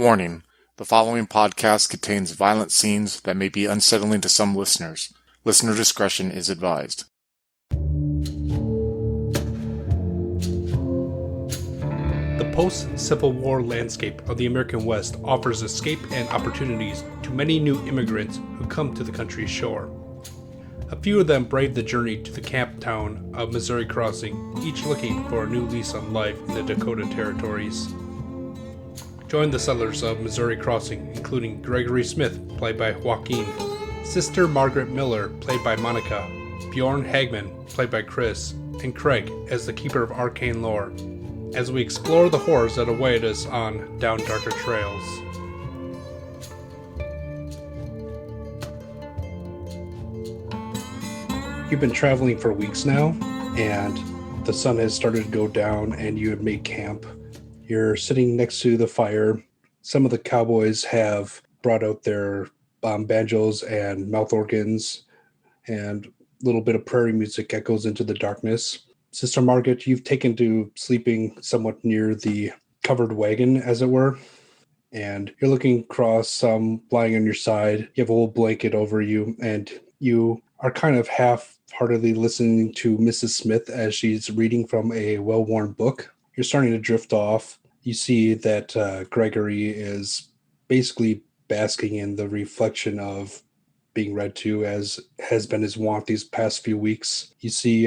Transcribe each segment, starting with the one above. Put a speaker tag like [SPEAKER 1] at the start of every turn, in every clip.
[SPEAKER 1] Warning: the following podcast contains violent scenes that may be unsettling to some listeners. Listener discretion is advised.
[SPEAKER 2] The post-Civil War landscape of the American West offers escape and opportunities to many new immigrants who come to the country's shore. A few of them brave the journey to the camp town of Missouri Crossing, each looking for a new lease on life in the Dakota Territories. Join the settlers of Missouri Crossing, including Gregory Smith, played by Joaquin, Sister Margaret Miller, played by Monica, Bjorn Haggman, played by Chris, and Craig as the Keeper of Arcane Lore, as we explore the horrors that await us on Down Darker Trails. You've been traveling for weeks now, and the sun has started to go down, and you have made camp. You're sitting next to the fire. Some of the cowboys have brought out their banjos and mouth organs, and a little bit of prairie music echoes into the darkness. Sister Margaret, you've taken to sleeping somewhat near the covered wagon, as it were, and you're looking across, lying on your side. You have a little blanket over you, and you are kind of half-heartedly listening to Mrs. Smith as she's reading from a well-worn book. You're starting to drift off. You see that Gregory is basically basking in the reflection of being read to, as has been his wont these past few weeks. You see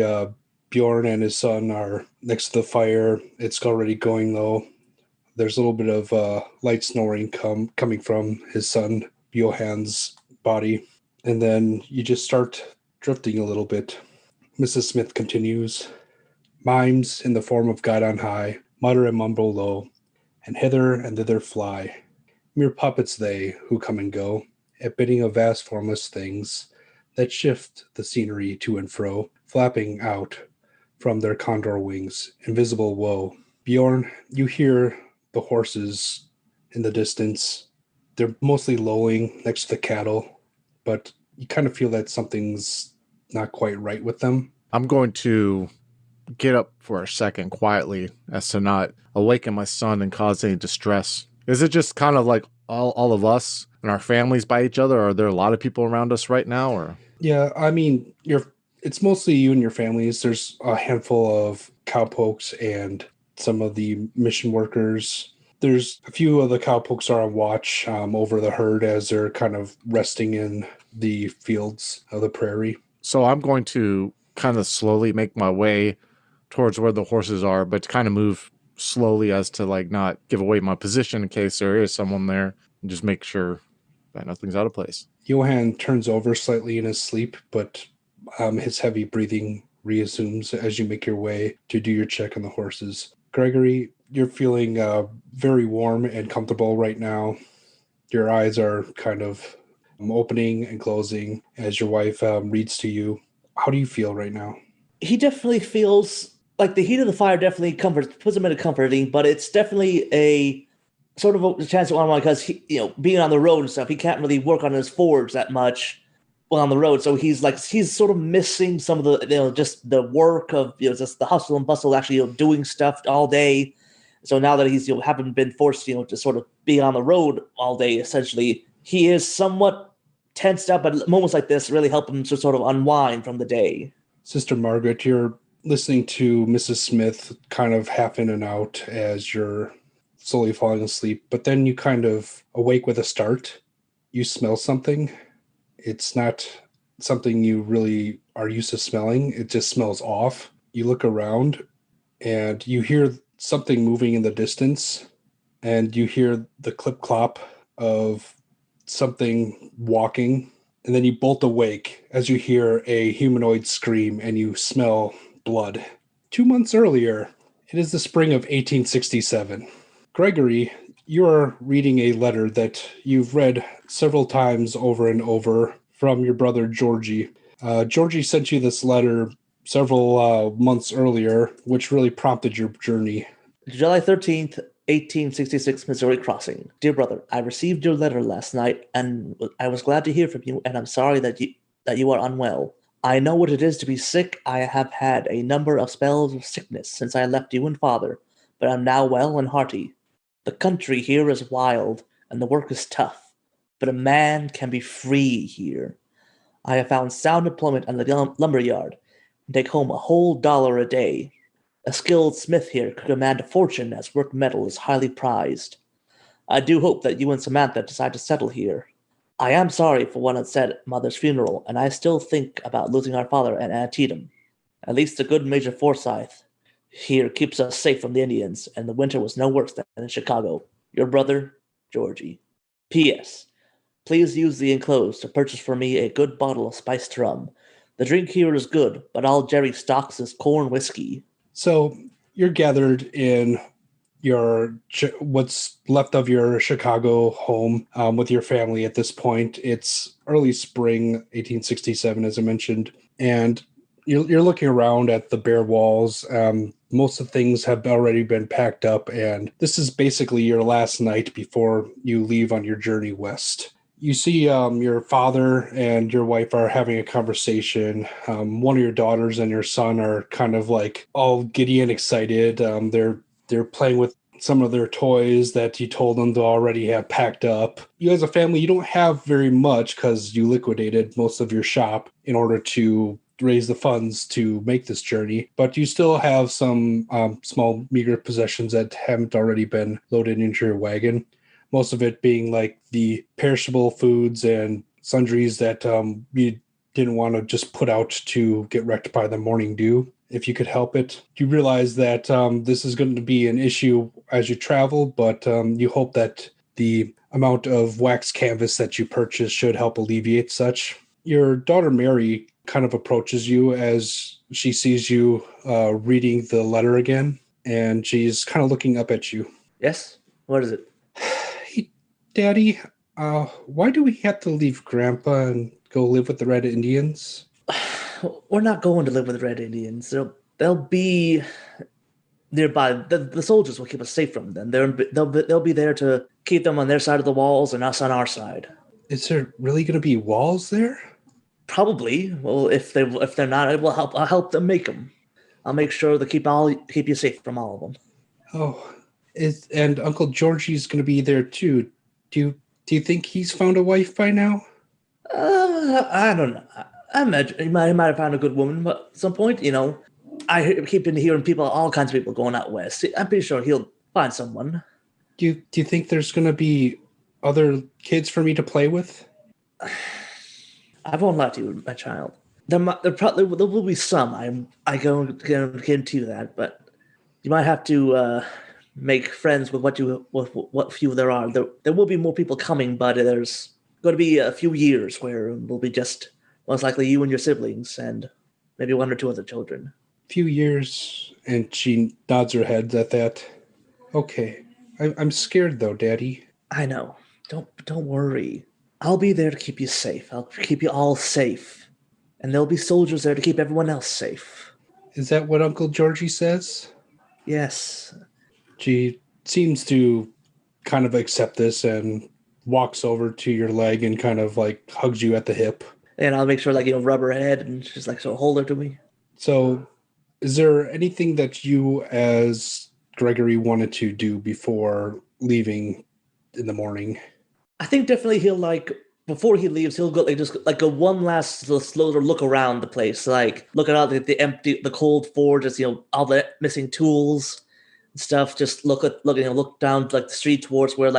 [SPEAKER 2] Bjorn and his son are next to the fire. It's already going low. There's a little bit of light snoring coming from his son, Johan's body. And then you just start drifting a little bit. Mrs. Smith continues. Mimes in the form of God on high, mutter and mumble low, and hither and thither fly. Mere puppets they, who come and go, at bidding of vast formless things, that shift the scenery to and fro, flapping out from their condor wings, invisible woe. Bjorn, you hear the horses in the distance. They're mostly lowing next to the cattle, but you kind of feel that something's not quite right with them.
[SPEAKER 1] I'm going to get up for a second quietly as to not awaken my son and cause any distress. Is it just kind of like all of us and our families by each other? Or are there a lot of people around us right now? Or
[SPEAKER 2] Yeah, I mean, it's mostly you and your families. There's a handful of cowpokes and some of the mission workers. There's a few of the cowpokes are on watch over the herd as they're kind of resting in the fields of the prairie.
[SPEAKER 1] So I'm going to kind of slowly make my way towards where the horses are, but kind of move slowly as to like not give away my position in case there is someone there, and just make sure that nothing's out of place.
[SPEAKER 2] Johan turns over slightly in his sleep, but his heavy breathing reassumes as you make your way to do your check on the horses. Gregory, you're feeling very warm and comfortable right now. Your eyes are kind of opening and closing as your wife reads to you. How do you feel right now?
[SPEAKER 3] He definitely feels like the heat of the fire definitely puts him in a comforting, but it's definitely a sort of a chance on because being on the road and stuff, he can't really work on his forge that much while on the road. So he's sort of missing some of the just the work of just the hustle and bustle, actually doing stuff all day. So now that he's haven't been forced to sort of be on the road all day, essentially, he is somewhat tensed up. But moments like this really help him to sort of unwind from the day.
[SPEAKER 2] Sister Margaret, you're listening to Mrs. Smith kind of half in and out as you're slowly falling asleep, but then you kind of awake with a start. You smell something. It's not something you really are used to smelling. It just smells off. You look around and you hear something moving in the distance, and you hear the clip-clop of something walking, and then you bolt awake as you hear a humanoid scream and you smell blood. 2 months earlier, it is the spring of 1867. Gregory, you're reading a letter that you've read several times over and over from your brother Georgie. Georgie sent you this letter several months earlier, which really prompted your journey.
[SPEAKER 3] July 13th, 1866, Missouri Crossing. Dear brother, I received your letter last night, and I was glad to hear from you, and I'm sorry that you are unwell. I know what it is to be sick. I have had a number of spells of sickness since I left you and father, but I'm now well and hearty. The country here is wild, and the work is tough, but a man can be free here. I have found sound employment on the lumber yard, and take home a whole $1 a day. A skilled smith here could command a fortune, as work metal is highly prized. I do hope that you and Samantha decide to settle here. I am sorry for what I said at Mother's funeral, and I still think about losing our father and Antietam. At least the good Major Forsyth here keeps us safe from the Indians, and the winter was no worse than in Chicago. Your brother, Georgie. P.S. Please use the enclosed to purchase for me a good bottle of spiced rum. The drink here is good, but all Jerry stocks is corn whiskey.
[SPEAKER 2] So you're gathered in your what's left of your Chicago home with your family at this point. It's early spring 1867, as I mentioned, and you're looking around at the bare walls. Most of the things have already been packed up, and this is basically your last night before you leave on your journey west. You see your father and your wife are having a conversation. One of your daughters and your son are kind of like all giddy and excited. They're playing with some of their toys that you told them to already have packed up. You as a family, you don't have very much because you liquidated most of your shop in order to raise the funds to make this journey, but you still have some small meager possessions that haven't already been loaded into your wagon. Most of it being like the perishable foods and sundries that you didn't want to just put out to get wrecked by the morning dew, if you could help it. You realize that this is going to be an issue as you travel, but you hope that the amount of wax canvas that you purchase should help alleviate such. Your daughter Mary kind of approaches you as she sees you reading the letter again, and she's kind of looking up at you.
[SPEAKER 3] Yes? What is it?
[SPEAKER 2] Hey, Daddy, why do we have to leave Grandpa and go live with the Red Indians?
[SPEAKER 3] We're not going to live with the Red Indians. They'll be nearby. The soldiers will keep us safe from them. They'll be there to keep them on their side of the walls and us on our side.
[SPEAKER 2] Is there really going to be walls there?
[SPEAKER 3] Probably. Well, if they're not, I'll help them make them. I'll make sure to keep you safe from all of them.
[SPEAKER 2] Oh, and Uncle Georgie's going to be there too. Do you think he's found a wife by now?
[SPEAKER 3] I don't know. I imagine he might have found a good woman at some point. I keep hearing all kinds of people going out west. I'm pretty sure he'll find someone.
[SPEAKER 2] Do you think there's going to be other kids for me to play with?
[SPEAKER 3] I won't lie to you, my child. There will be some. I can guarantee you that, but you might have to make friends with what few there are. There will be more people coming, but there's going to be a few years where it will be just most likely you and your siblings, and maybe one or two other children.
[SPEAKER 2] Few years, and she nods her head at that. Okay, I'm scared though, Daddy.
[SPEAKER 3] I know. Don't worry. I'll be there to keep you safe. I'll keep you all safe. And there'll be soldiers there to keep everyone else safe.
[SPEAKER 2] Is that what Uncle Georgie says?
[SPEAKER 3] Yes.
[SPEAKER 2] She seems to kind of accept this and walks over to your leg and kind of like hugs you at the hip.
[SPEAKER 3] And I'll make sure rub her head and just so hold her to me.
[SPEAKER 2] So is there anything that you as Gregory wanted to do before leaving in the morning?
[SPEAKER 3] I think definitely he'll before he leaves, he'll go go one last slow look around the place, look at all the cold forges, all the missing tools and stuff. Just look down the street towards where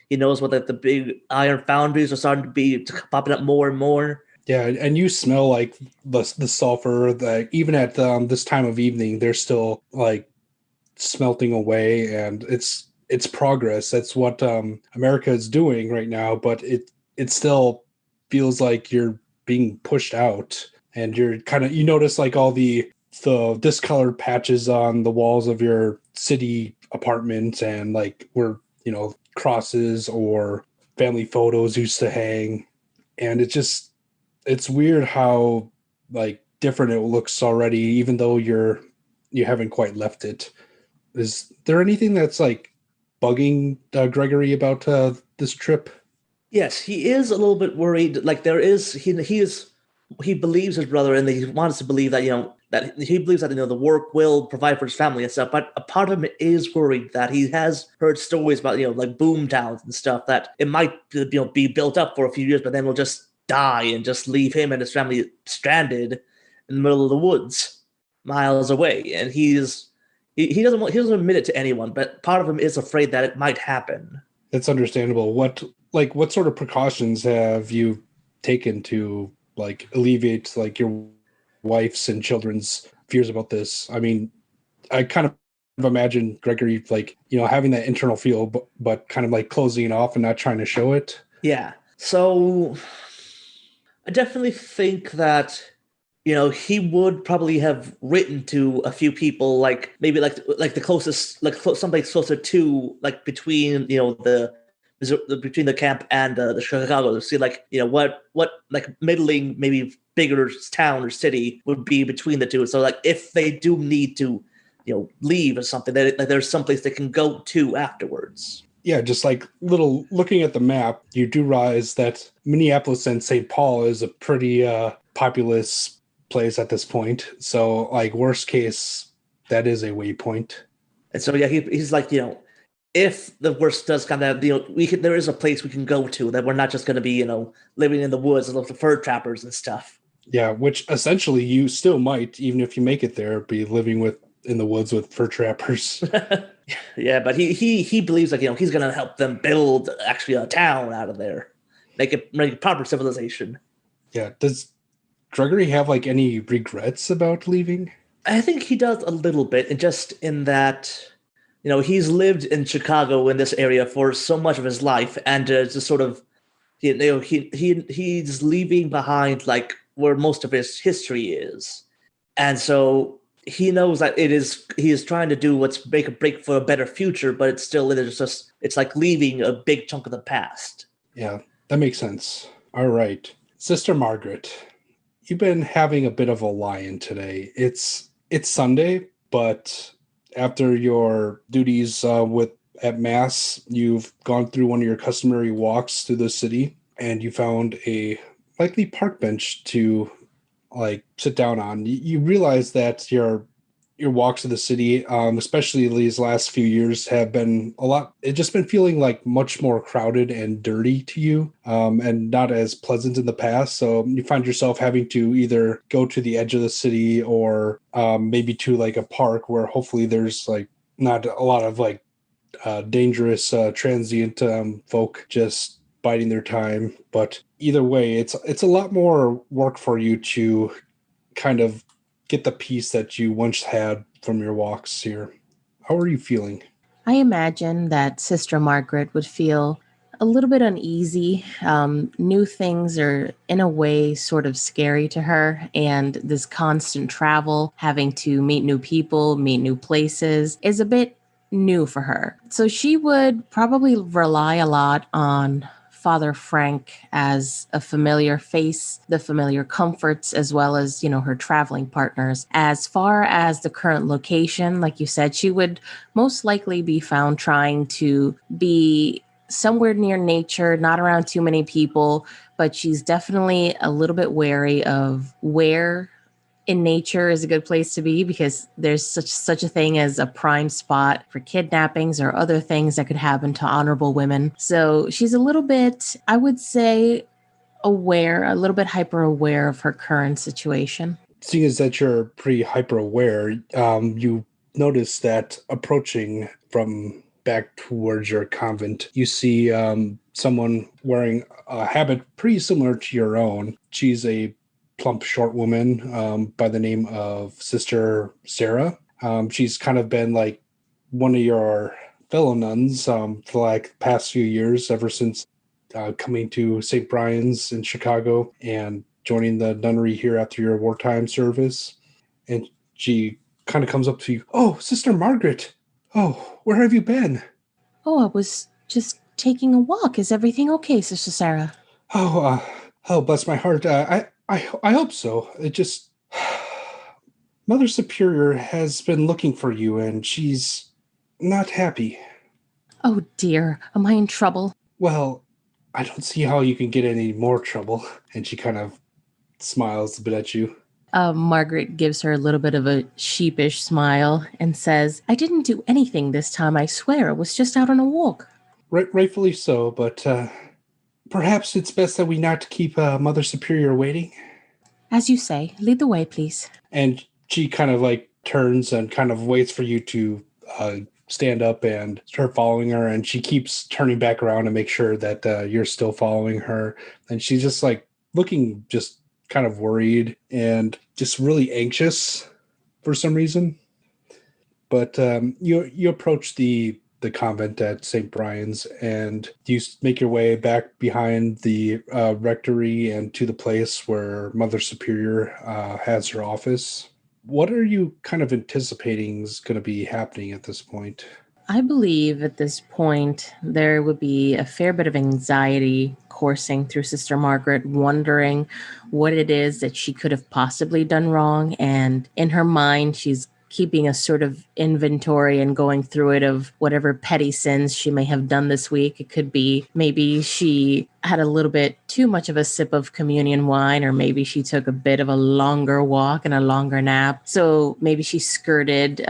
[SPEAKER 3] he knows what the big iron foundries are starting to be popping up more and more.
[SPEAKER 2] Yeah, and you smell the sulfur that even at this time of evening, they're still smelting away, and it's progress. That's what America is doing right now, but it still feels like you're being pushed out, and you're you notice all the discolored patches on the walls of your city apartment, and where crosses or family photos used to hang, and it's weird how different it looks already, even though you haven't quite left it. Is there anything that's bugging Gregory about this trip?
[SPEAKER 3] Yes, he is a little bit worried. He believes his brother, and he wants to believe that that he believes that the work will provide for his family and stuff. But a part of him is worried that he has heard stories about like boom towns and stuff that it might be built up for a few years, but then will just die and just leave him and his family stranded in the middle of the woods, miles away. And he doesn't admit it to anyone, but part of him is afraid that it might happen.
[SPEAKER 2] That's understandable. What sort of precautions have you taken to alleviate your wife's and children's fears about this? I mean, I kind of imagine Gregory having that internal feel, but kind of closing it off and not trying to show it.
[SPEAKER 3] Yeah. So I definitely think that he would probably have written to a few people, maybe the closest, somebody closer to between between the camp and the Chicago, to see what middling, maybe bigger town or city would be between the two. So if they do need to leave or something, that there's someplace they can go to afterwards.
[SPEAKER 2] Yeah, just looking at the map, you do realize that Minneapolis and St. Paul is a pretty populous place at this point. So worst case, that is a waypoint.
[SPEAKER 3] And so he's if the worst does come down, there is a place we can go to, that we're not just going to be living in the woods and the fur trappers and stuff.
[SPEAKER 2] Yeah, which essentially you still might, even if you make it there, be living in the woods with fur trappers.
[SPEAKER 3] Yeah, but he believes he's going to help them build actually a town out of there, make a proper civilization.
[SPEAKER 2] Yeah. Does Gregory have any regrets about leaving?
[SPEAKER 3] I think he does a little bit, and just in that, he's lived in Chicago, in this area, for so much of his life, and just sort of, he's leaving behind where most of his history is, and so he knows that he is trying to do what's make a break for a better future, but it's like leaving a big chunk of the past.
[SPEAKER 2] Yeah, that makes sense. All right, Sister Margaret, you've been having a bit of a lie-in today. It's Sunday, but after your duties at Mass, you've gone through one of your customary walks through the city, and you found a likely park bench to sit down on. You realize that your walks to the city, especially these last few years, have been it's just been feeling much more crowded and dirty to you, and not as pleasant in the past. So you find yourself having to either go to the edge of the city or maybe to a park where hopefully there's not a lot of dangerous transient folk just biding their time. But either way, it's a lot more work for you to kind of get the peace that you once had from your walks here. How are you feeling?
[SPEAKER 4] I imagine that Sister Margaret would feel a little bit uneasy. New things are, in a way, sort of scary to her, and this constant travel, having to meet new people, meet new places, is a bit new for her. So she would probably rely a lot on Father Frank as a familiar face, the familiar comforts, as well as, her traveling partners. As far as the current location, like you said, she would most likely be found trying to be somewhere near nature, not around too many people, but she's definitely a little bit wary of where in nature is a good place to be, because there's such a thing as a prime spot for kidnappings or other things that could happen to honorable women. So she's a little bit, I would say, a little bit hyper aware of her current situation.
[SPEAKER 2] Seeing as that you're pretty hyper aware, you notice that approaching from back towards your convent, you see someone wearing a habit pretty similar to your own. She's a plump, short woman by the name of Sister Sarah. She's kind of been one of your fellow nuns for the past few years, ever since coming to St. Brian's in Chicago and joining the nunnery here after your wartime service. And she kind of comes up to you. Oh, Sister Margaret. Oh, where have you been?
[SPEAKER 4] Oh, I was just taking a walk. Is everything okay, Sister Sarah?
[SPEAKER 2] Oh, bless my heart. I hope so. It just... Mother Superior has been looking for you, and she's not happy.
[SPEAKER 4] Oh, dear. Am I in trouble?
[SPEAKER 2] Well, I don't see how you can get any more trouble. And she kind of smiles a bit at you.
[SPEAKER 4] Margaret gives her a little bit of a sheepish smile and says, I didn't do anything this time, I swear. I was just out on a walk.
[SPEAKER 2] Rightfully so, but perhaps it's best that we not keep Mother Superior waiting.
[SPEAKER 4] As you say, lead the way, please.
[SPEAKER 2] And she kind of like turns and kind of waits for you to stand up and start following her. And she keeps turning back around to make sure that you're still following her. And she's just like looking just kind of worried and just really anxious for some reason. But you approach the convent at St. Brian's, and you make your way back behind the rectory and to the place where Mother Superior has her office. What are you kind of anticipating is going to be happening at this point?
[SPEAKER 4] I believe at this point there would be a fair bit of anxiety coursing through Sister Margaret, wondering what it is that she could have possibly done wrong. And in her mind, she's keeping a sort of inventory and going through it of whatever petty sins she may have done this week. It could be maybe she had a little bit too much of a sip of communion wine, or maybe she took a bit of a longer walk and a longer nap. So maybe she skirted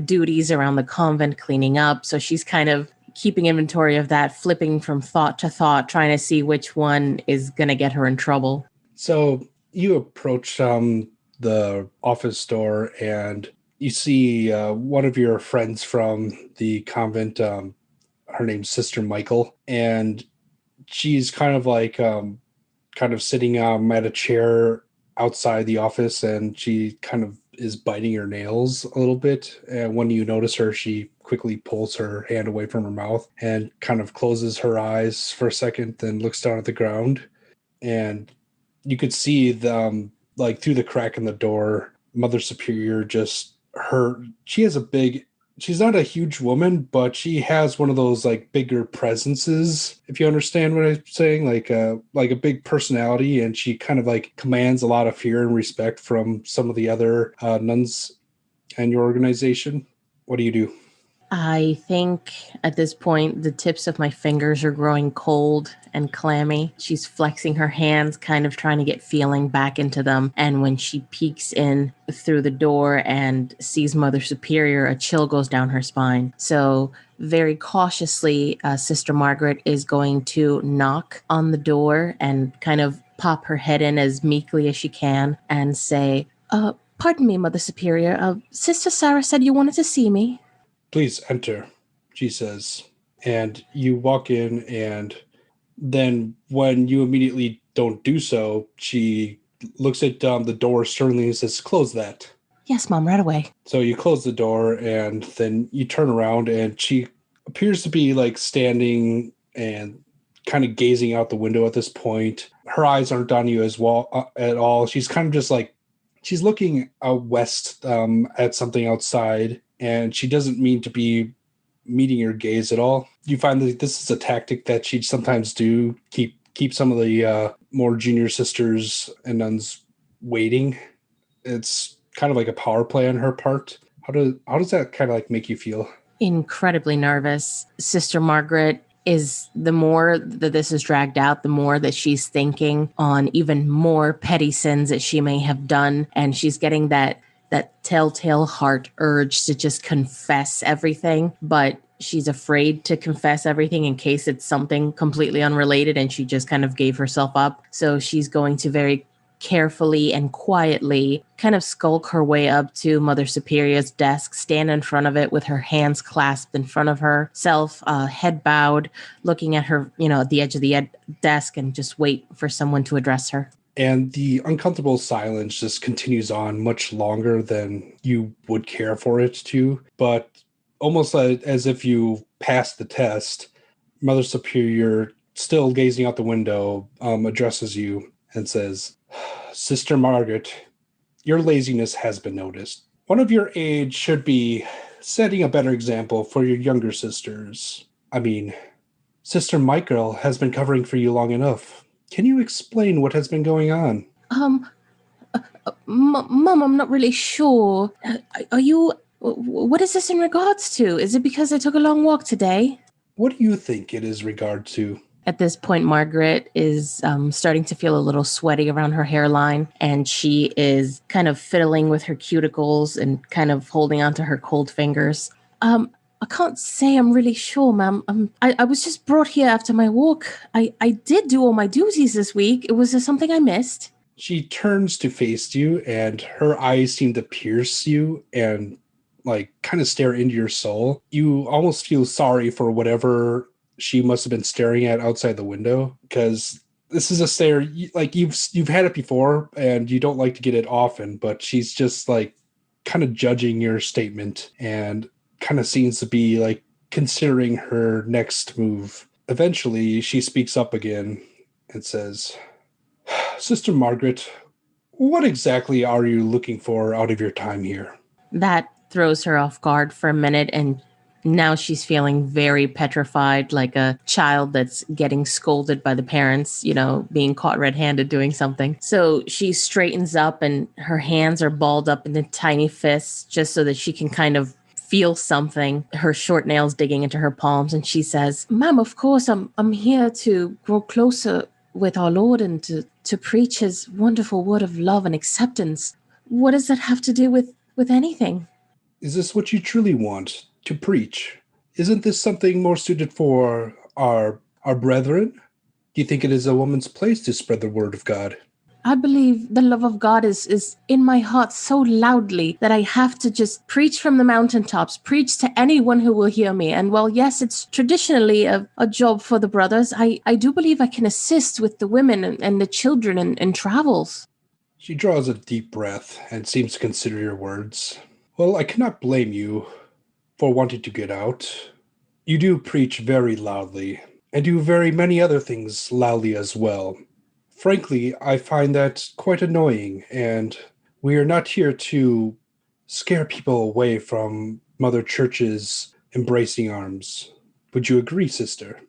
[SPEAKER 4] duties around the convent cleaning up. So she's kind of keeping inventory of that, flipping from thought to thought, trying to see which one is going to get her in trouble.
[SPEAKER 2] So you approach the office door and you see one of your friends from the convent. Her name's Sister Michael, and she's kind of sitting at a chair outside the office, and she kind of is biting her nails a little bit. And when you notice her, she quickly pulls her hand away from her mouth and kind of closes her eyes for a second, then looks down at the ground. And you could see through the crack in the door, Mother Superior she's not a huge woman, but she has one of those like bigger presences, if you understand what I'm saying, like a big personality, and she kind of like commands a lot of fear and respect from some of the other nuns in your organization. What do you do?
[SPEAKER 4] I think at this point, the tips of my fingers are growing cold and clammy. She's flexing her hands, kind of trying to get feeling back into them. And when she peeks in through the door and sees Mother Superior, a chill goes down her spine. So very cautiously, Sister Margaret is going to knock on the door and kind of pop her head in as meekly as she can and say, pardon me, Mother Superior. Sister Sarah said you wanted to see me.
[SPEAKER 2] Please enter, she says. And you walk in, and then when you immediately don't do so, she looks at the door sternly and says, close that.
[SPEAKER 4] Yes, Mom, right away.
[SPEAKER 2] So you close the door, and then you turn around, and she appears to be like standing and kind of gazing out the window at this point. Her eyes aren't on you as well at all. She's kind of just like, she's looking out west at something outside, and she doesn't mean to be meeting your gaze at all. You find that this is a tactic that she'd sometimes do, keep some of the more junior sisters and nuns waiting. It's kind of like a power play on her part. How does that kind of like make you feel?
[SPEAKER 4] Incredibly nervous. Sister Margaret is, the more that this is dragged out, the more that she's thinking on even more petty sins that she may have done. And she's getting that telltale heart urge to just confess everything, but she's afraid to confess everything in case it's something completely unrelated and she just kind of gave herself up. So she's going to very carefully and quietly kind of skulk her way up to Mother Superior's desk, stand in front of it with her hands clasped in front of herself, head bowed, looking at her, at the edge of the desk, and just wait for someone to address her.
[SPEAKER 2] And the uncomfortable silence just continues on much longer than you would care for it to. But almost as if you passed the test, Mother Superior, still gazing out the window, addresses you and says, Sister Margaret, your laziness has been noticed. One of your age should be setting a better example for your younger sisters. I mean, Sister Michael has been covering for you long enough. Can you explain what has been going on?
[SPEAKER 4] Mom, I'm not really sure. Are you... What is this in regards to? Is it because I took a long walk today?
[SPEAKER 2] What do you think it is regard to?
[SPEAKER 4] At this point, Margaret is starting to feel a little sweaty around her hairline, and she is kind of fiddling with her cuticles and kind of holding onto her cold fingers. I can't say I'm really sure, ma'am. I was just brought here after my walk. I did do all my duties this week. Was there something I missed?
[SPEAKER 2] She turns to face you, and her eyes seem to pierce you and like kind of stare into your soul. You almost feel sorry for whatever she must have been staring at outside the window, because this is a stare like you've had it before and you don't like to get it often, but she's just like kind of judging your statement and kind of seems to be like considering her next move. Eventually she speaks up again and says, Sister Margaret, what exactly are you looking for out of your time here?
[SPEAKER 4] That throws her off guard for a minute, and now she's feeling very petrified, like a child that's getting scolded by the parents, being caught red-handed doing something. So she straightens up and her hands are balled up into tiny fists just so that she can kind of feel something, her short nails digging into her palms. And she says, Ma'am, of course, I'm here to grow closer with our Lord and to preach his wonderful word of love and acceptance. What does that have to do with anything?
[SPEAKER 2] Is this what you truly want? To preach? Isn't this something more suited for our brethren? Do you think it is a woman's place to spread the word of God?
[SPEAKER 4] I believe the love of God is in my heart so loudly that I have to just preach from the mountaintops, preach to anyone who will hear me. And while, yes, it's traditionally a job for the brothers, I do believe I can assist with the women and the children in travels.
[SPEAKER 2] She draws a deep breath and seems to consider your words. Well, I cannot blame you for wanting to get out. You do preach very loudly, and do very many other things loudly as well. Frankly, I find that quite annoying, and we are not here to scare people away from Mother Church's embracing arms. Would you agree, sister?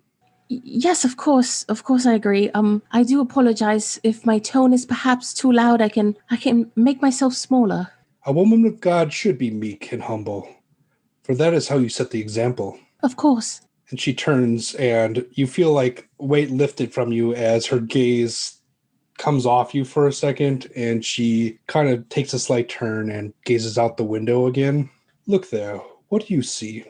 [SPEAKER 4] Yes, of course. Of course I agree. I do apologize if my tone is perhaps too loud. I can make myself smaller.
[SPEAKER 2] A woman of God should be meek and humble, for that is how you set the example.
[SPEAKER 4] Of course.
[SPEAKER 2] And she turns, and you feel like weight lifted from you as her gaze comes off you for a second, and she kind of takes a slight turn and gazes out the window again. Look there. What do you see?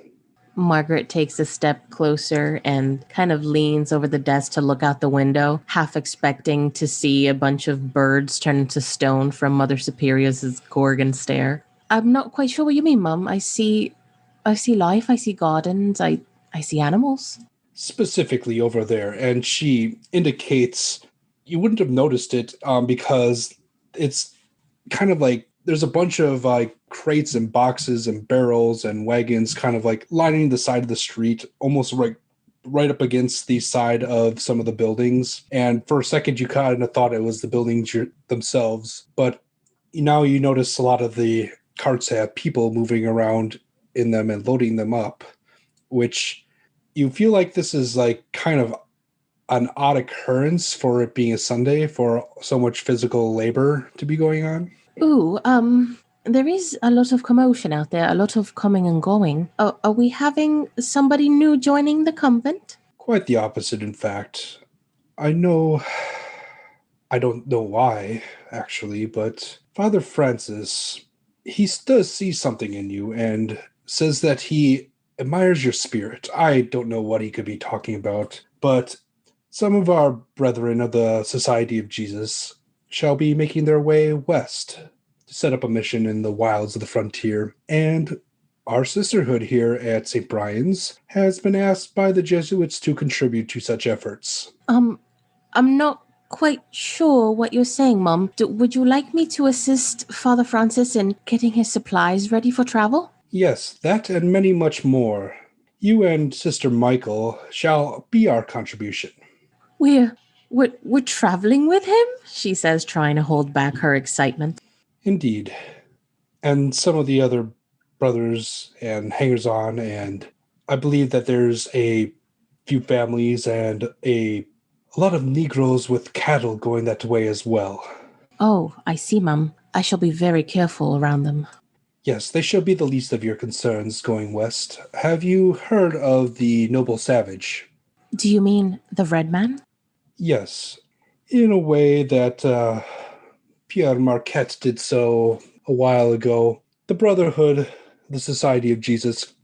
[SPEAKER 4] Margaret takes a step closer and kind of leans over the desk to look out the window, half expecting to see a bunch of birds turn into stone from Mother Superior's Gorgon stare. I'm not quite sure what you mean, Mum. I see life, I see gardens, I see animals.
[SPEAKER 2] Specifically over there, and she indicates, you wouldn't have noticed it because it's kind of like there's a bunch of like crates and boxes and barrels and wagons kind of like lining the side of the street, almost right up against the side of some of the buildings. And for a second, you kind of thought it was the buildings themselves, but now you notice a lot of the carts have people moving around in them and loading them up, which you feel like this is like kind of an odd occurrence for it being a Sunday, for so much physical labor to be going on.
[SPEAKER 4] Ooh, there is a lot of commotion out there, a lot of coming and going. Are we having somebody new joining the convent?
[SPEAKER 2] Quite the opposite, in fact. I don't know why, actually, but Father Francis, he does see something in you and says that he admires your spirit. I don't know what he could be talking about, but some of our brethren of the Society of Jesus shall be making their way west to set up a mission in the wilds of the frontier, and our sisterhood here at St. Brian's has been asked by the Jesuits to contribute to such efforts.
[SPEAKER 4] I'm not quite sure what you're saying, Mum. Would you like me to assist Father Francis in getting his supplies ready for travel?
[SPEAKER 2] Yes, that and many much more. You and Sister Michael shall be our contribution.
[SPEAKER 4] We're traveling with him? She says, trying to hold back her excitement.
[SPEAKER 2] Indeed. And some of the other brothers and hangers-on, and I believe that there's a few families and a lot of Negroes with cattle going that way as well.
[SPEAKER 4] Oh, I see, Mum. I shall be very careful around them.
[SPEAKER 2] Yes, they shall be the least of your concerns going west. Have you heard of the noble savage?
[SPEAKER 4] Do you mean the Red Man?
[SPEAKER 2] Yes, in a way that Pierre Marquette did so a while ago. The Brotherhood, the Society of Jesus,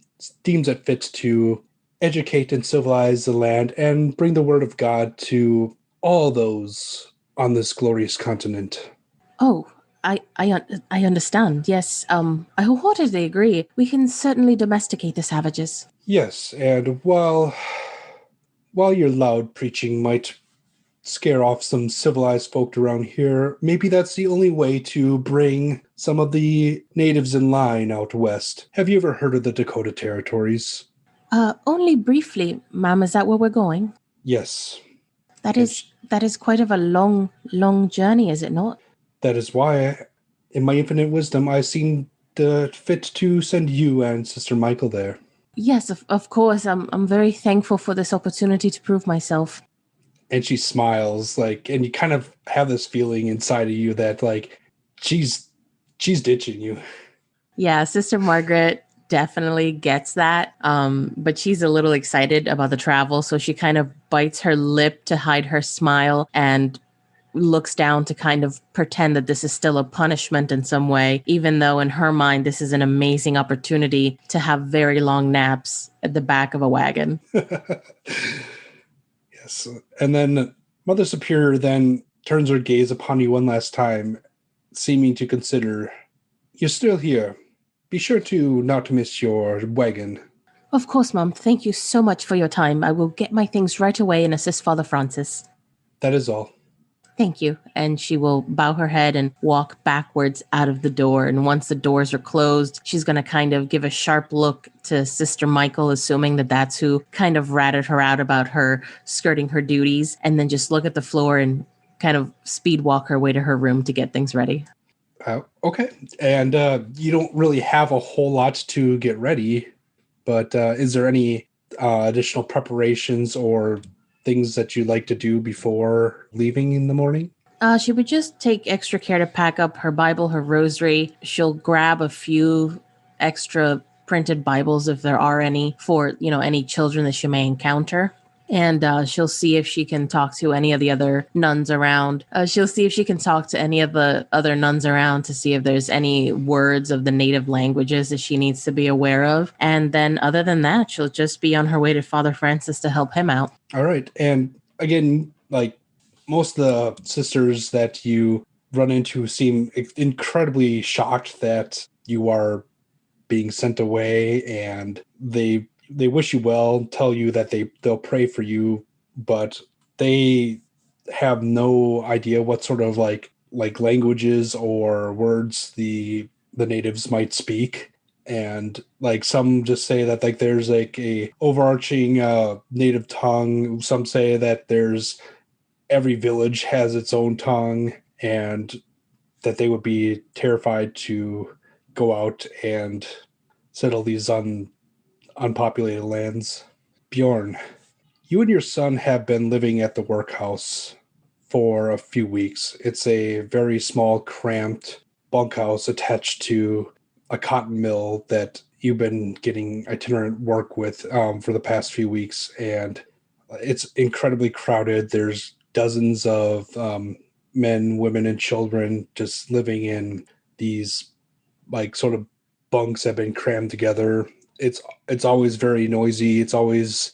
[SPEAKER 2] deems it fit to educate and civilize the land and bring the word of God to all those on this glorious continent.
[SPEAKER 4] Oh, I understand. Yes, I wholeheartedly agree. We can certainly domesticate the savages.
[SPEAKER 2] Yes, and while your loud preaching might scare off some civilized folk around here, maybe that's the only way to bring some of the natives in line out west. Have you ever heard of the Dakota Territories?
[SPEAKER 4] Only briefly, ma'am, is that where we're going?
[SPEAKER 2] Yes.
[SPEAKER 4] That
[SPEAKER 2] And
[SPEAKER 4] is quite of a long journey, is it not?
[SPEAKER 2] that is why, in my infinite wisdom, I seem fit to send you and Sister Michael there.
[SPEAKER 4] Yes, of course. I'm very thankful for this opportunity to prove myself.
[SPEAKER 2] And she smiles, and you kind of have this feeling inside of you that, she's ditching you.
[SPEAKER 4] Yeah, Sister Margaret definitely gets that. But she's a little excited about the travel, so she kind of bites her lip to hide her smile and looks down to kind of pretend that this is still a punishment in some way, even though in her mind this is an amazing opportunity to have very long naps at the back of a wagon.
[SPEAKER 2] Yes. And then Mother Superior then turns her gaze upon you one last time, seeming to consider, "You're still here. Be sure to not miss your wagon."
[SPEAKER 4] Of course, Mom. Thank you so much for your time. I will get my things right away and assist Father Francis.
[SPEAKER 2] That is all.
[SPEAKER 4] Thank you. And she will bow her head and walk backwards out of the door. And once the doors are closed, she's going to kind of give a sharp look to Sister Michael, assuming that that's who kind of ratted her out about her skirting her duties, and then just look at the floor and kind of speed walk her way to her room to get things ready.
[SPEAKER 2] Okay. And you don't really have a whole lot to get ready, but is there any additional preparations or things that you'd like to do before leaving in the morning?
[SPEAKER 4] She would just take extra care to pack up her Bible, her rosary. She'll grab a few extra printed Bibles if there are any for, any children that she may encounter. And she'll see if she can talk to any of the other nuns around. She'll see if she can talk to any of the other nuns around to see if there's any words of the native languages that she needs to be aware of. And then other than that, she'll just be on her way to Father Francis to help him out.
[SPEAKER 2] All right. And again, most of the sisters that you run into seem incredibly shocked that you are being sent away, and they wish you well, tell you that they'll pray for you, but they have no idea what sort of like languages or words the natives might speak. And some just say that there's a overarching native tongue. Some say that there's every village has its own tongue, and that they would be terrified to go out and settle these unpopulated lands. Bjorn, you and your son have been living at the workhouse for a few weeks. It's a very small, cramped bunkhouse attached to a cotton mill that you've been getting itinerant work with for the past few weeks, and it's incredibly crowded. There's dozens of men, women, and children just living in these sort of bunks that have been crammed together. It's always very noisy. It's always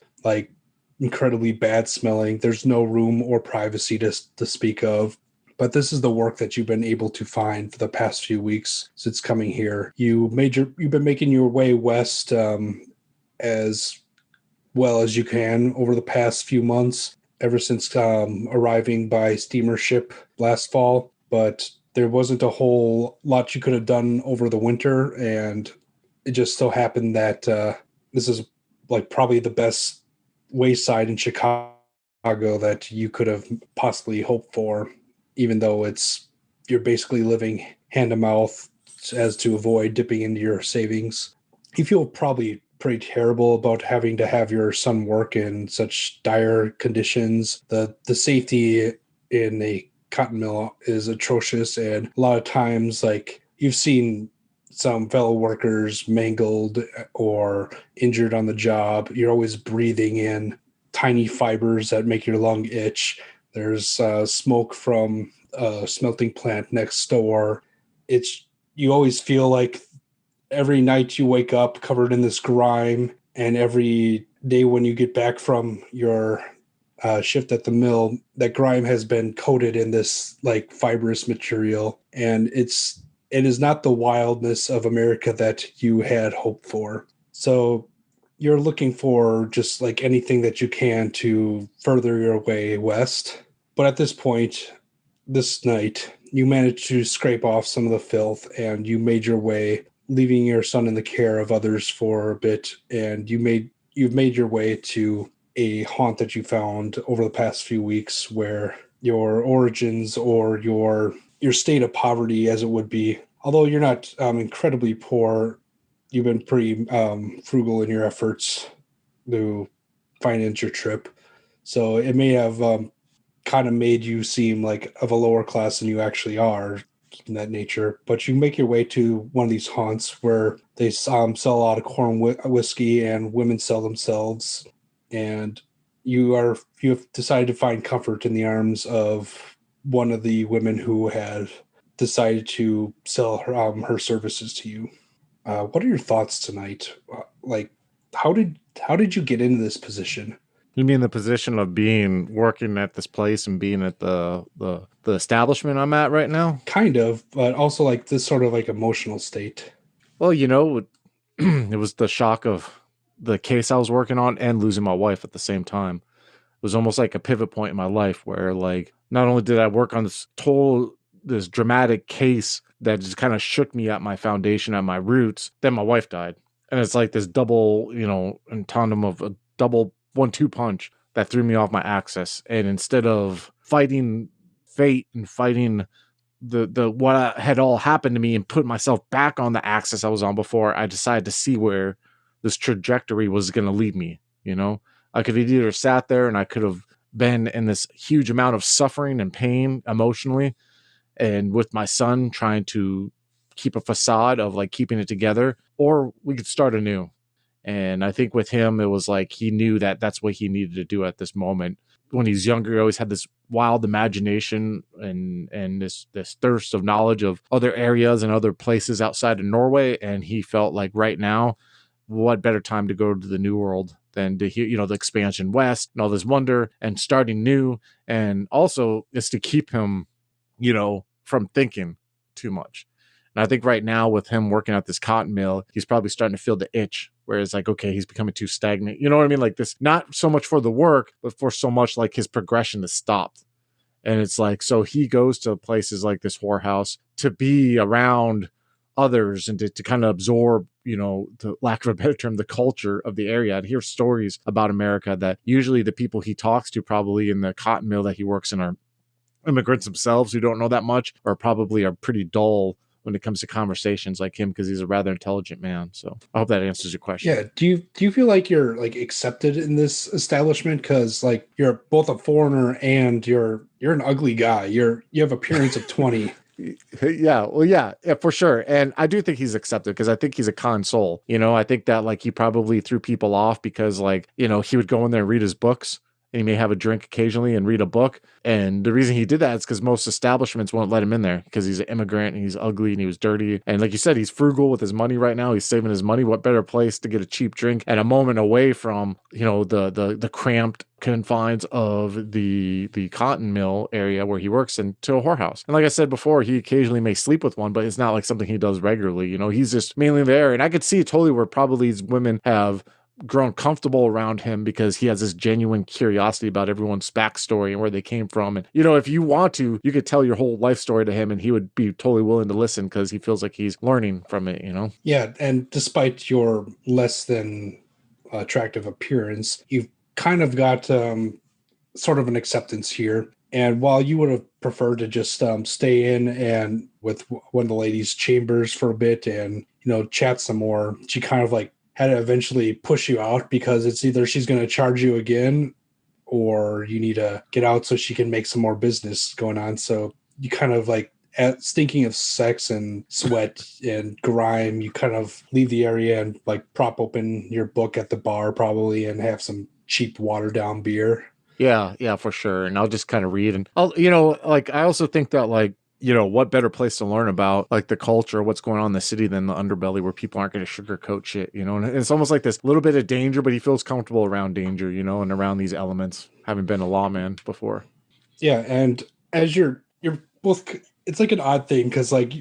[SPEAKER 2] incredibly bad smelling. There's no room or privacy to speak of. But this is the work that you've been able to find for the past few weeks since coming here. You've been making your way west as well as you can over the past few months, ever since arriving by steamer ship last fall. But there wasn't a whole lot you could have done over the winter, and it just so happened that this is probably the best wayside in Chicago that you could have possibly hoped for, even though you're basically living hand to mouth as to avoid dipping into your savings. You feel probably pretty terrible about having to have your son work in such dire conditions. The safety in a cotton mill is atrocious, and a lot of times you've seen some fellow workers mangled or injured on the job. You're always breathing in tiny fibers that make your lung itch. There's smoke from a smelting plant next door. You always feel like every night you wake up covered in this grime, and every day when you get back from your shift at the mill, that grime has been coated in this like fibrous material, and it is not the wildness of America that you had hoped for. So you're looking for just like anything that you can to further your way west. But at this point, this night, you managed to scrape off some of the filth, and you made your way, leaving your son in the care of others for a bit, and you've made your way to a haunt that you found over the past few weeks, where your origins or your state of poverty, as it would be, although you're not incredibly poor, you've been pretty frugal in your efforts to finance your trip. So it may have kind of made you seem like of a lower class than you actually are in that nature. But you make your way to one of these haunts where they sell a lot of corn whiskey and women sell themselves. And you have decided to find comfort in the arms of one of the women who had decided to sell her services to you. What are your thoughts tonight? How did you get into this position?
[SPEAKER 1] You mean the position of working at this place and being at the establishment I'm at right now?
[SPEAKER 2] Kind of, but also like this sort of like emotional state.
[SPEAKER 1] Well, it was the shock of the case I was working on and losing my wife at the same time. It was almost like a pivot point in my life where, like, not only did I work on this dramatic case that just kind of shook me at my foundation, at my roots, then my wife died. And it's like this double, in tandem of a double 1-2 punch that threw me off my axis. And instead of fighting fate and fighting the what had all happened to me and put myself back on the axis I was on before, I decided to see where this trajectory was going to lead me. I could have either sat there and I could have been in this huge amount of suffering and pain emotionally, and with my son trying to keep a facade of like keeping it together, or we could start anew. And I think with him, it was like he knew that that's what he needed to do at this moment. When he's younger, he always had this wild imagination and this thirst of knowledge of other areas and other places outside of Norway. And he felt like right now, what better time to go to the New World than to hear, the expansion west and all this wonder and starting new. And also is to keep him, from thinking too much. And I think right now with him working at this cotton mill, he's probably starting to feel the itch where it's like, okay, he's becoming too stagnant. You know what I mean? Like this, not so much for the work, but for so much like his progression has stopped. And it's like, so he goes to places like this whorehouse to be around others and to kind of absorb, to lack of a better term, the culture of the area and hear stories about America that usually the people he talks to probably in the cotton mill that he works in are immigrants themselves who don't know that much, or probably are pretty dull when it comes to conversations like him, because he's a rather intelligent man. So I hope that answers your question.
[SPEAKER 2] Yeah. Do you feel like you're like accepted in this establishment? Because like you're both a foreigner and you're an ugly guy. You have appearance of 20.
[SPEAKER 1] Yeah, well, yeah, for sure. And I do think he's accepted because I think he's a con soul. I think that like he probably threw people off because like, he would go in there and read his books. And he may have a drink occasionally and read a book. And the reason he did that is because most establishments won't let him in there because he's an immigrant and he's ugly and he was dirty. And like you said, he's frugal with his money right now. He's saving his money. What better place to get a cheap drink at a moment away from, the cramped confines of the cotton mill area where he works into a whorehouse. And like I said before, he occasionally may sleep with one, but it's not like something he does regularly. He's just mainly there. And I could see totally where probably these women have grown comfortable around him because he has this genuine curiosity about everyone's backstory and where they came from. And, if you want to, you could tell your whole life story to him and he would be totally willing to listen because he feels like he's learning from it,
[SPEAKER 2] Yeah. And despite your less than attractive appearance, you've kind of got sort of an acceptance here. And while you would have preferred to just stay in and with one of the ladies' chambers for a bit and, chat some more, she kind of like had to eventually push you out because it's either she's going to charge you again or you need to get out so she can make some more business going on. So you kind of like, stinking of sex and sweat and grime, you kind of leave the area and like prop open your book at the bar probably and have some cheap watered down beer.
[SPEAKER 1] Yeah, for sure. And I'll just kind of read, and I'll, like, I also think that, like, what better place to learn about, like, the culture, what's going on in the city than the underbelly, where people aren't going to sugarcoat shit, and it's almost like this little bit of danger, but he feels comfortable around danger, and around these elements, having been a lawman before.
[SPEAKER 2] Yeah, and as you're both, it's like an odd thing because like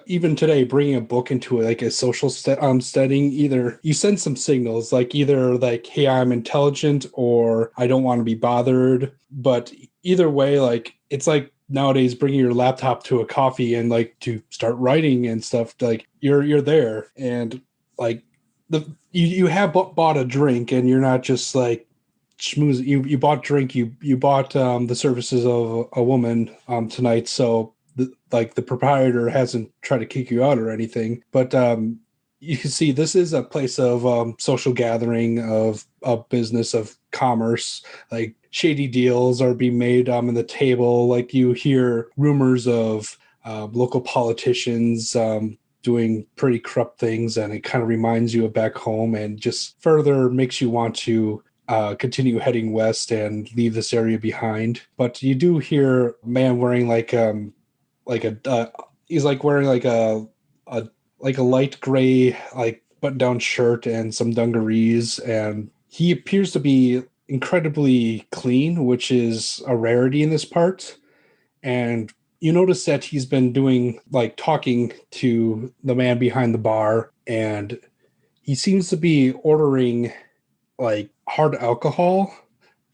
[SPEAKER 2] even today bringing a book into like a social setting, either you send some signals like either like, hey, I'm intelligent, or I don't want to be bothered. But either way, like it's like nowadays bringing your laptop to a coffee and like to start writing and stuff, like you're there, and like you have bought a drink, and you're not just like schmooze. You bought drink, you bought the services of a woman tonight, so the proprietor hasn't tried to kick you out or anything, but you can see this is a place of social gathering, of business, of commerce. Like shady deals are being made in the table. Like you hear rumors of local politicians doing pretty corrupt things, and it kind of reminds you of back home, and just further makes you want to continue heading west and leave this area behind. But you do hear a man wearing he's like wearing like a light gray like button down shirt and some dungarees, and he appears to be incredibly clean, which is a rarity in this part. And you notice that he's been doing like talking to the man behind the bar, and he seems to be ordering like hard alcohol,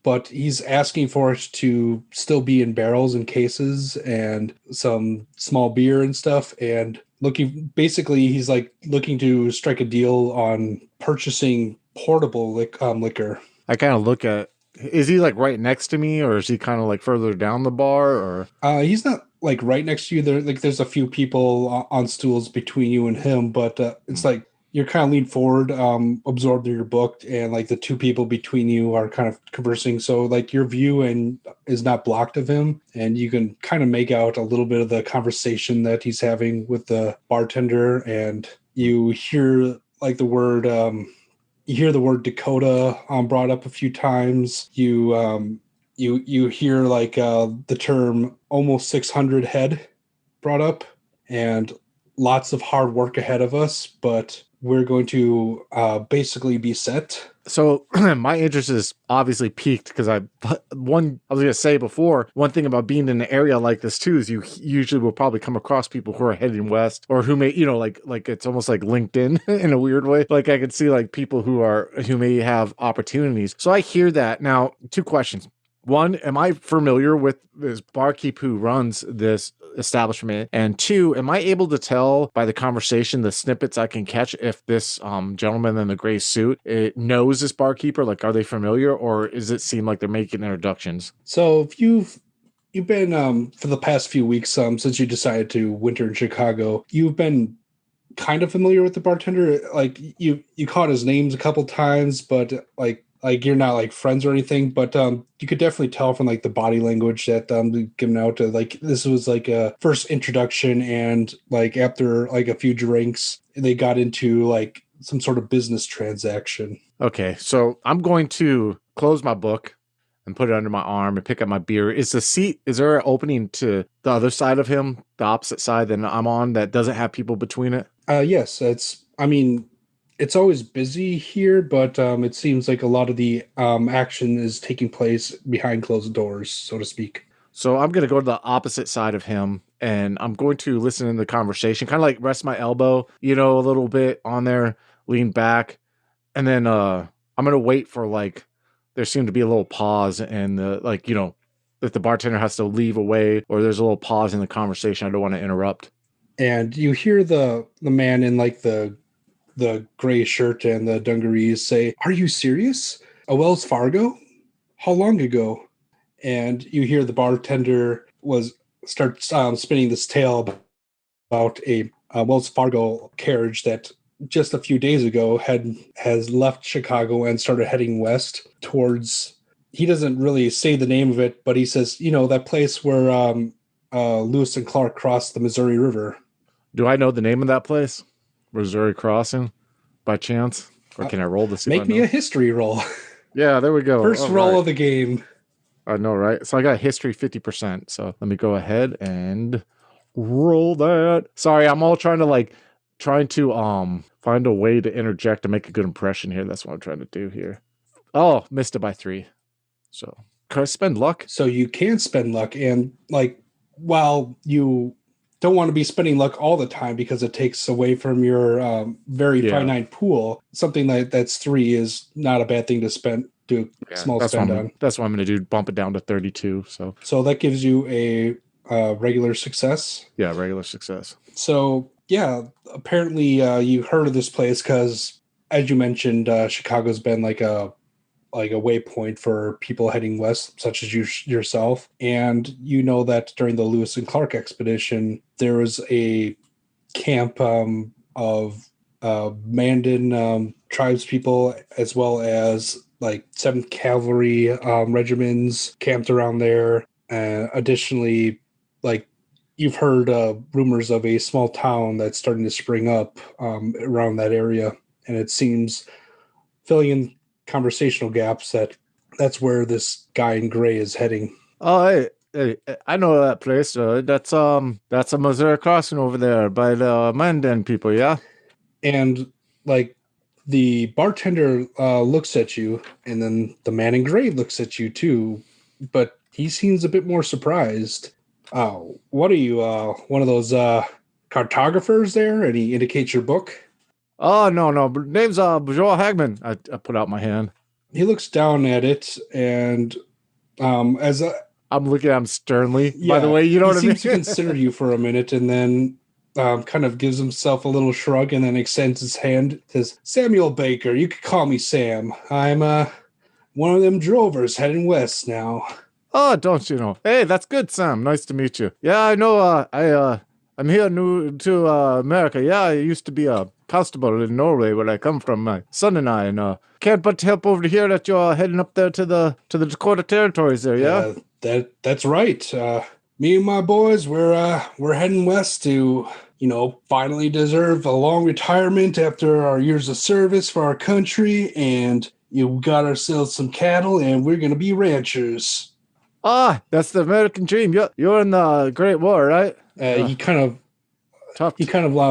[SPEAKER 2] but he's asking for it to still be in barrels and cases, and some small beer and stuff. And he's like looking to strike a deal on purchasing portable liquor.
[SPEAKER 1] I kind of look at, is he like right next to me, or is he kind of like further down the bar, or?
[SPEAKER 2] He's not like right next to you. There's a few people on stools between you and him, but it's like you're kind of leaned forward, absorbed in your book, and like the two people between you are kind of conversing. So like your view is not blocked of him, and you can kind of make out a little bit of the conversation that he's having with the bartender. And you hear like the word Dakota brought up a few times. You hear like the term almost 600 head brought up, and lots of hard work ahead of us, but we're going to basically be set.
[SPEAKER 1] So my interest is obviously piqued because I was going to say before, one thing about being in an area like this too is you usually will probably come across people who are heading west, or who may, like it's almost like LinkedIn in a weird way. Like I could see like people who may have opportunities. So I hear that. Now, two questions. One, am I familiar with this barkeep who runs this establishment? And two, am I able to tell by the conversation, the snippets I can catch, if this gentleman in the gray suit knows this barkeeper? Like, are they familiar, or does it seem like they're making introductions?
[SPEAKER 2] So if you've been for the past few weeks, since you decided to winter in Chicago, you've been kind of familiar with the bartender. Like you caught his names a couple times, but like you're not like friends or anything, but you could definitely tell from like the body language that given out to like this was like a first introduction, and like after like a few drinks they got into like some sort of business transaction.
[SPEAKER 1] Okay, so I'm going to close my book and put it under my arm and pick up my beer. Is there an opening to the other side of him, the opposite side that I'm on, that doesn't have people between it?
[SPEAKER 2] Yes, it's always busy here, but it seems like a lot of the action is taking place behind closed doors, so to speak.
[SPEAKER 1] So I'm going to go to the opposite side of him, and I'm going to listen in the conversation, kind of like rest my elbow, a little bit on there, lean back. And then I'm going to wait for like, there seemed to be a little pause, and if the bartender has to leave away, or there's a little pause in the conversation, I don't want to interrupt.
[SPEAKER 2] And you hear the man in like the gray shirt and the dungarees say, "Are you serious? A Wells Fargo? How long ago?" And you hear the bartender start spinning this tale about a Wells Fargo carriage that just a few days ago has left Chicago and started heading west towards. He doesn't really say the name of it, but he says, that place where Lewis and Clark crossed the Missouri River.
[SPEAKER 1] Do I know the name of that place? Missouri Crossing, by chance? Or can I roll this?
[SPEAKER 2] Make me a history roll.
[SPEAKER 1] Yeah, there we go.
[SPEAKER 2] First
[SPEAKER 1] All
[SPEAKER 2] roll
[SPEAKER 1] right.
[SPEAKER 2] of the game.
[SPEAKER 1] I know, right? So I got history 50%. So let me go ahead and roll that. Sorry, I'm all trying to find a way to interject to make a good impression here. That's what I'm trying to do here. Oh, missed it by 3. So could I spend luck?
[SPEAKER 2] So you can spend luck, and like while you don't want to be spending luck all the time because it takes away from your very finite pool, something that's 3 is not a bad thing to do a small spend on.
[SPEAKER 1] That's what I'm going to do. Bump it down to 32.
[SPEAKER 2] So that gives you a regular success.
[SPEAKER 1] Yeah, regular success.
[SPEAKER 2] So yeah, apparently you heard of this place because, as you mentioned, Chicago's been like a waypoint for people heading west, such as yourself. And you know that during the Lewis and Clark expedition, there was a camp of Mandan tribespeople, as well as like 7th Cavalry regiments camped around there. Additionally, like you've heard rumors of a small town that's starting to spring up around that area. And it seems, filling in conversational gaps, that's where this guy in gray is heading.
[SPEAKER 1] Oh, hey, I know that place. That's a Missouri crossing over there by the Mandan people, yeah?
[SPEAKER 2] And like the bartender looks at you, and then the man in gray looks at you too, but he seems a bit more surprised. What are you, one of those cartographers there? And he indicates your book.
[SPEAKER 1] Oh, no. Name's Bjorn Haggman. I put out my hand.
[SPEAKER 2] He looks down at it, and I'm
[SPEAKER 1] looking at him sternly. Yeah, by the way, you know what I mean?
[SPEAKER 2] He seems to consider you for a minute, and then kind of gives himself a little shrug, and then extends his hand. Says, "Samuel Baker, you could call me Sam. I'm one of them drovers heading west now."
[SPEAKER 1] Oh, don't you know? Hey, that's good, Sam. Nice to meet you. Yeah, I know. I'm here new to America. Yeah, I used to be a constable in Norway, where I come from. My son and I, and can't but help over to hear that you're heading up there to the Dakota Territories there. Yeah,
[SPEAKER 2] that's right. Me and my boys, we're heading west to, finally deserve a long retirement after our years of service for our country, and we got ourselves some cattle, and we're gonna be ranchers.
[SPEAKER 1] Ah, that's the American dream. You're in the Great War, right?
[SPEAKER 2] He kind of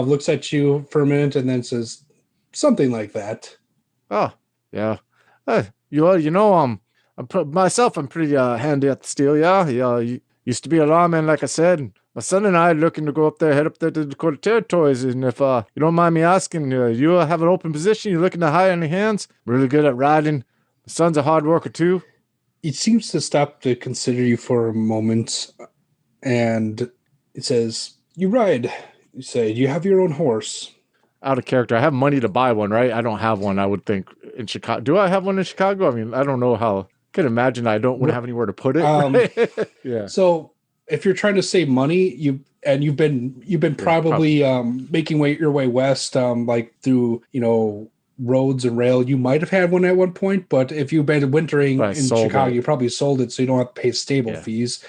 [SPEAKER 2] looks at you for a minute and then says something like that.
[SPEAKER 1] Oh, yeah. I'm pretty handy at the steel. Yeah. Used to be a lawman, like I said. My son and I are looking to go head up there to the Dakota Territories. And if you don't mind me asking, you have an open position. You're looking to hire any hands? Really good at riding. My son's a hard worker too.
[SPEAKER 2] He seems to stop to consider you for a moment, and it says, "You ride." You say, "You have your own horse."
[SPEAKER 1] Out of character. I have money to buy one, right? I don't have one, I would think, in Chicago. Do I have one in Chicago? I mean, I don't know how. I can imagine I wouldn't have anywhere to put it. Right? Yeah.
[SPEAKER 2] So if you're trying to save money, you've been probably making your way west, like through, roads and rail. You might have had one at one point, but if you've been wintering in Chicago, you probably sold it, so you don't have to pay stable fees.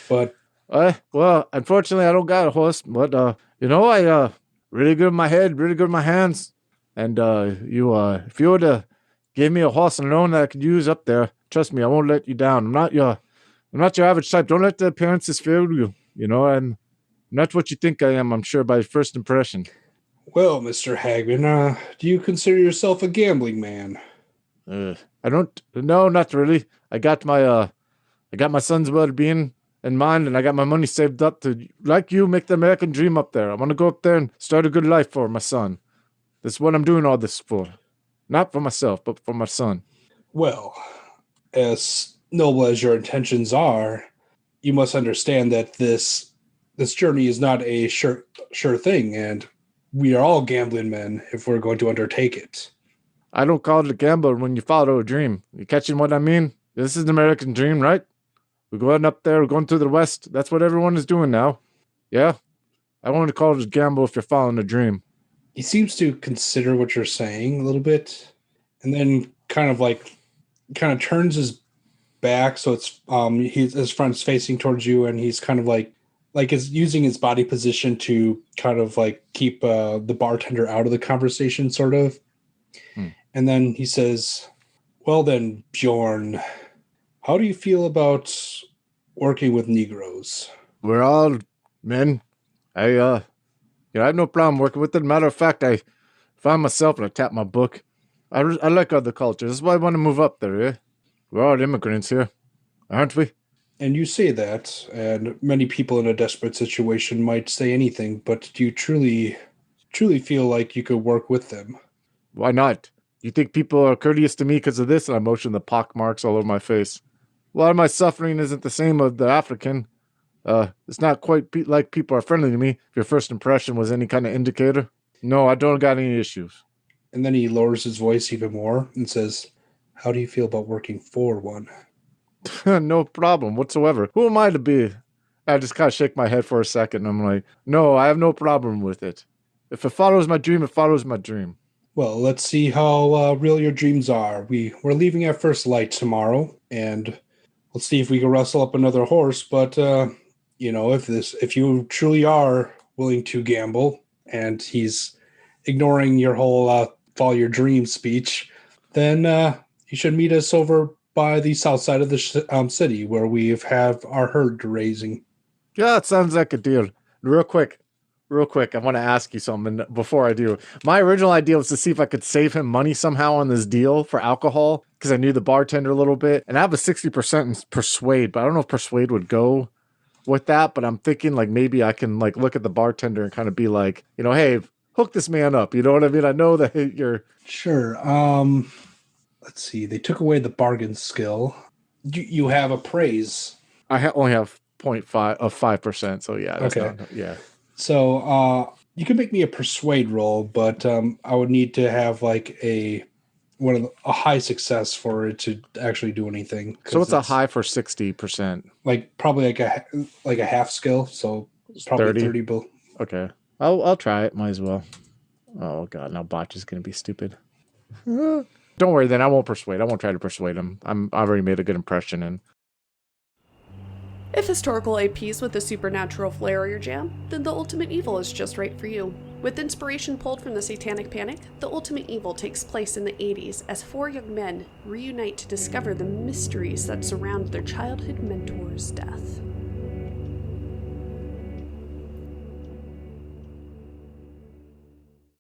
[SPEAKER 2] But
[SPEAKER 1] well, unfortunately, I don't got a horse, but I really good in my head, really good in my hands, and if you were to give me a horse and loan that I could use up there, trust me, I won't let you down. I'm not your average type. Don't let the appearances fool you. I'm not what you think I am. I'm sure by first impression.
[SPEAKER 2] Well, Mr. Haggman, do you consider yourself a gambling man?
[SPEAKER 1] I don't. No, not really. I got my son's well-being in mind, and I got my money saved up to, like you, make the American dream up there. I want to go up there and start a good life for my son. That's what I'm doing all this for. Not for myself, but for my son.
[SPEAKER 2] Well, as noble as your intentions are, you must understand that this journey is not a sure thing, and we are all gambling men if we're going to undertake it.
[SPEAKER 1] I don't call it a gamble when you follow a dream. You catching what I mean? This is the American dream, right? We're going up there, we're going to the west. That's what everyone is doing now. Yeah? I want to call it a gamble if you're following a dream.
[SPEAKER 2] He seems to consider what you're saying a little bit, and then kind of turns his back, so it's his front's facing towards you, and he's kind of like is using his body position to kind of like keep the bartender out of the conversation, sort of. And then he says, Well then, Bjorn, how do you feel about working with Negroes?
[SPEAKER 1] We're all men. I have no problem working with them. Matter of fact, I found myself and I tapped my book. I like other cultures. That's why I want to move up there, eh? We're all immigrants here, aren't we?
[SPEAKER 2] And you say that, and many people in a desperate situation might say anything, but do you truly feel like you could work with them?
[SPEAKER 1] Why not? You think people are courteous to me because of this? And I motion the pock marks all over my face. A lot of my suffering isn't the same as the African. It's not quite like people are friendly to me. If your first impression was any kind of indicator. No, I don't got any issues.
[SPEAKER 2] And then he lowers his voice even more and says, how do you feel about working for one?
[SPEAKER 1] No problem whatsoever. Who am I to be? I just kind of shake my head for a second. I'm like, no, I have no problem with it. If it follows my dream, it follows my dream.
[SPEAKER 2] Well, let's see how real your dreams are. We're leaving at first light tomorrow, and let's see if we can rustle up another horse. But if you truly are willing to gamble, and he's ignoring your whole follow your dream speech, then you should meet us over by the south side of the city where we have our herd raising.
[SPEAKER 1] Yeah, it sounds like a deal. Real quick, I want to ask you something before I do. My original idea was to see if I could save him money somehow on this deal for alcohol, because I knew the bartender a little bit. And I have a 60% in Persuade, but I don't know if Persuade would go with that. But I'm thinking like maybe I can like look at the bartender and kind of be like, hey, hook this man up. You know what I mean? I know that you're...
[SPEAKER 2] Sure. Let's see. They took away the bargain skill. You have appraise.
[SPEAKER 1] I only have 0.5 of 5%. So yeah. That's
[SPEAKER 2] okay.
[SPEAKER 1] Yeah.
[SPEAKER 2] So you can make me a persuade roll, but I would need to have like a high success for it to actually do anything.
[SPEAKER 1] So it's a high for 60%?
[SPEAKER 2] Like probably like a half skill. So probably 30 bill.
[SPEAKER 1] Okay. I'll try it. Might as well. Oh god, now botch is gonna be stupid. Don't worry then, I won't persuade. I won't try to persuade him. I've already made a good impression. And
[SPEAKER 5] if historical APs with a supernatural flair are your jam, then The Ultimate Evil is just right for you. With inspiration pulled from the Satanic Panic, The Ultimate Evil takes place in the 80s as 4 young men reunite to discover the mysteries that surround their childhood mentor's death.